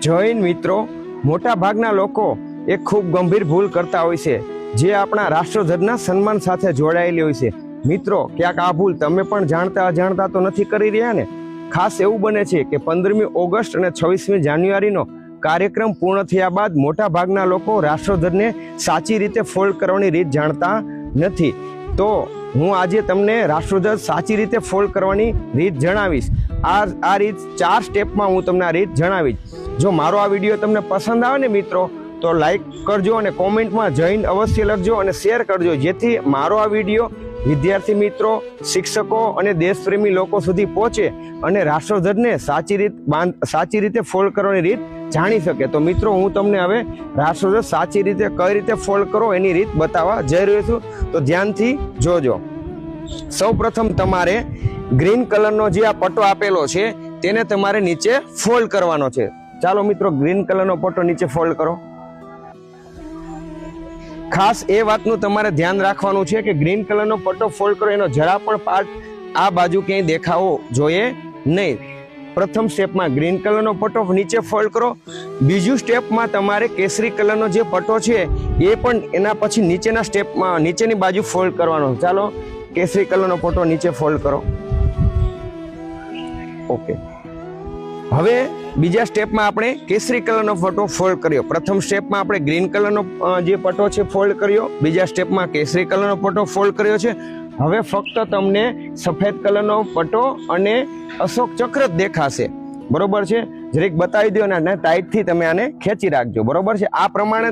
જય હિન્દ મિત્રો, મોટા ભાગના લોકો એક ખૂબ ગંભીર ભૂલ કરતા હોય છે, જે આપણા રાષ્ટ્રધ્વજના સન્માન સાથે જોડાયેલી હોય છે. મિત્રો, ક્યાંક આ ભૂલ તમે પણ જાણતા અજાણતા તો નથી કરી રહ્યા ને? ખાસ એવું બને છે કે 15મી ઓગસ્ટ અને 26મી જાન્યુઆરીનો કાર્યક્રમ પૂર્ણ થયા બાદ મોટા ભાગના લોકો રાષ્ટ્રધ્વજને સાચી રીતે ફોલ્ડ કરવાની રીત જાણતા નથી. તો હું આજે તમને રાષ્ટ્રધ્વજ સાચી રીતે ફોલ્ડ કરવાની રીત જણાવીશ. આ રીત 4 સ્ટેપમાં હું તમને આ રીત જણાવીશ. જો મારો આ વિડીયો તમને પસંદ આવે ને મિત્રો, તો લાઈક કરજો અને કોમેન્ટમાં જય હિન્દ અવશ્ય લખજો અને શેર કરજો, જેથી મારો આ વિડીયો વિદ્યાર્થી મિત્રો, શિક્ષકો અને દેશપ્રેમી લોકો સુધી પહોંચે અને રાષ્ટ્રધ્વજને સાચી રીતે ફોલ્ડ કરવાની રીત જાણી શકે. તો મિત્રો, હું તમને હવે રાષ્ટ્રધ્વજ સાચી રીતે કઈ રીતે ફોલ્ડ કરો એની રીત બતાવવા જઈ રહ્યો છું. તો ધ્યાનથી જોજો. સૌ પ્રથમ તમારે ગ્રીન કલરનો જે આ પટ્ટો આપેલો છે તેને તમારે નીચે ફોલ્ડ કરવાનો છે. ચાલો મિત્રો, ગ્રીન કલરનો પટ્ટો નીચે ફોલ્ડ કરો. ખાસ એ વાતનું તમારે ધ્યાન રાખવાનું છે કે ગ્રીન કલરનો પટ્ટો ફોલ્ડ કરો એનો જરા પણ પાર્ટ આ બાજુ ક્યાંય દેખાવો જોઈએ નહીં. પ્રથમ સ્ટેપમાં ગ્રીન કલરનો પટ્ટો નીચે ફોલ્ડ કરો. બીજું સ્ટેપમાં તમારે કેસરી કલરનો જે પટ્ટો છે એ પણ એના પછી નીચેના સ્ટેપમાં નીચેની બાજુ ફોલ્ડ કરવાનો. ચાલો, કેસરી કલરનો પટ્ટો નીચે ફોલ્ડ કરો. ઓકે, હવે બીજા સ્ટેપમાં આપણે કેસરી કલરનો પટ્ટો ફોલ્ડ કર્યો. પ્રથમ સ્ટેપમાં આપણે ગ્રીન કલરનો જે પટ્ટો છે ફોલ્ડ કર્યો. બીજા સ્ટેપમાં કેસરી કલરનો પટ્ટો ફોલ્ડ કર્યો છે. હવે ફક્ત તમને સફેદ કલરનો પટ્ટો અને અશોક ચક્ર જ દેખાશે. બરોબર છે? જરીક બતાવી દો અને ટાઈટથી તમે આને ખેંચી રાખજો. બરોબર છે? આ પ્રમાણે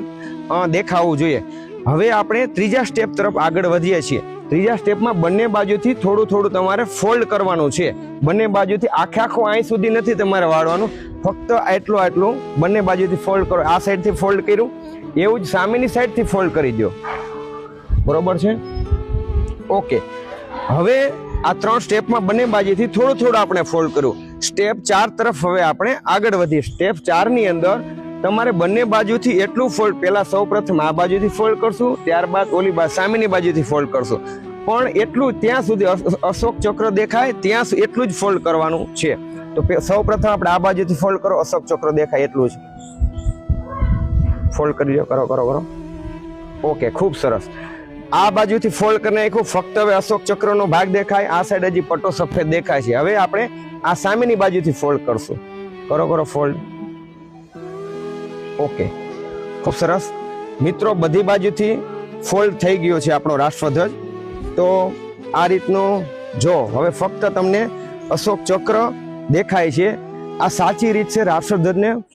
દેખાવું જોઈએ. હવે આપણે ત્રીજા સ્ટેપ તરફ આગળ વધીએ છીએ. ત્રીજા સ્ટેપમાં બંને બાજુથી થોડું થોડું તમારે ફોલ્ડ કરવાનું છે. બંને બાજુથી આખું અહીં સુધી નથી તમારે વાળવાનું, ફક્ત આટલું બંને બાજુથી ફોલ્ડ કરો. આ સાઈડથી ફોલ્ડ કર્યું, એવું જ સામેની સાઈડથી ફોલ્ડ કરી દો. બરોબર છે? ઓકે, હવે આ 3 સ્ટેપમાં બંને બાજુથી થોડું આપણે ફોલ્ડ કર્યું. સ્ટેપ 4 તરફ હવે આપણે આગળ વધીએ. સ્ટેપ 4 ની અંદર તમારે બંને બાજુથી એટલું ફોલ્ડ, પહેલા સૌ પ્રથમ આ બાજુથી ફોલ્ડ કરશું, ત્યારબાદ ઓલી સામેની બાજુથી ફોલ્ડ કરશું. પણ એટલું ત્યાં સુધી અશોક ચક્ર દેખાય ત્યાં એટલું જ ફોલ્ડ કરવાનું છે. તો સૌ પ્રથમ આપણે આ બાજુથી ફોલ્ડ કરો, અશોક ચક્ર દેખાય એટલું જ ફોલ્ડ કરી દો. કરો. ઓકે, ખૂબ સરસ. આ બાજુથી ફોલ્ડ કરી નાખ્યું. ફક્ત હવે અશોક ચક્રનો ભાગ દેખાય, આ સાઈડ હજી પટ્ટો સફેદ દેખાય છે. હવે આપણે આ સામેની બાજુથી ફોલ્ડ કરશું. કરો ફોલ્ડ. ઓકે, ખૂબ સરસ મિત્રો, બધી બાજુથી ફોલ્ડ થઈ ગયો છે આપણો રાષ્ટ્રધ્વજ. તો આ રીતનું જો હવે ફક્ત તમને અશોક ચક્ર દેખાય છે. આ સાચી રીત છે રાષ્ટ્રધ્વજને